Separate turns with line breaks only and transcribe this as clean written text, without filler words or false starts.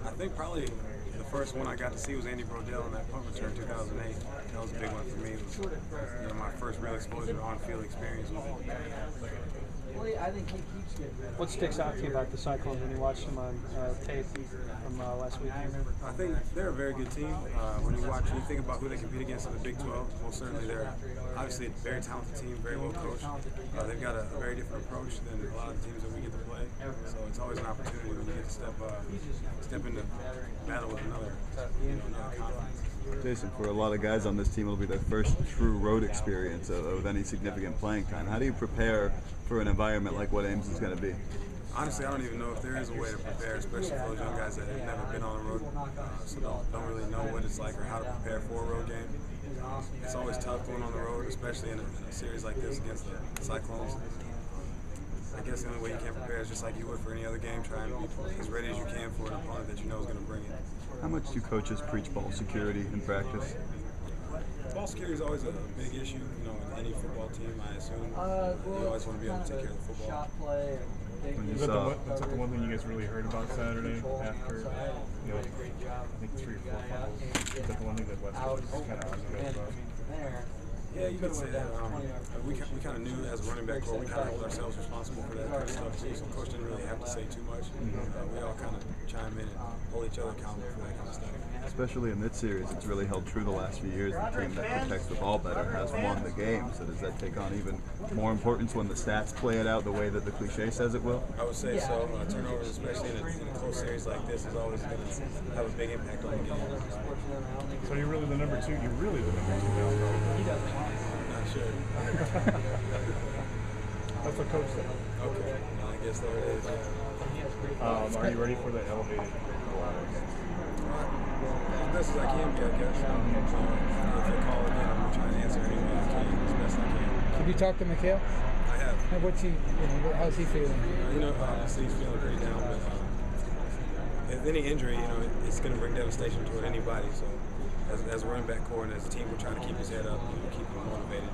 I think probably the first one I got to see was Andy Brodell in that punt return in 2008. That was a big one for me. It was my first real exposure to on-field experience with it.
What sticks out to you about the Cyclones when you watched them on tape from last week?
I think they're a very good team. When you think about who they compete against in the Big 12, most certainly they're obviously a very talented team, very well coached. They've got a very different approach than a lot of the teams that we get to play. So it's always an opportunity when you get to step into battle with another conference.
Jason, for a lot of guys on this team, it'll be their first true road experience of any significant playing time. How do you prepare for an environment like what Ames is going to be?
Honestly, I don't even know if there is a way to prepare, especially for those young guys that have never been on the road, so don't really know what it's like or how to prepare for a road game. It's always tough going on the road, especially in a series like this against the Cyclones. I guess the only way you can prepare is just like you would for any other game, try and be as ready as you can for an opponent that you know is going to bring it.
How much do coaches preach ball security in practice?
Ball security is always a big issue, in any football team, I assume. You always want to be able to take care of the football.
Is that the one thing you guys really heard about Saturday after, I think 3 or 4 fumbles? Is that the one thing that West Coast kind of argued about?
Yeah, you could say that. We kind of knew as a running back core, we kind of hold ourselves responsible for that kind of stuff too. So coach didn't really have to say too much. We all kind of chime in and hold each other accountable for that kind of stuff.
Especially in this series, it's really held true the last few years. The team that protects the ball better has won the game. So does that take on even more importance when the stats play it out the way that the cliche says it will?
I would say so. Turnovers, especially in a close series like this, is always going to have a big impact on the game.
So you're really the number 2. You're really the number 2 now.
Not sure.
That's what coach said.
Okay. Well, I guess there it is.
Are you ready for the elevated?
As best as I can be, I guess. If they call again, I'm going to try and answer any way I can, as best I can.
Have you talked to Mikhail?
I have.
And how's he feeling?
Obviously he's feeling pretty down, but if any injury, it's going to bring devastation toward anybody. So as a running back core and as a team, we're trying to keep his head up, keep him motivated.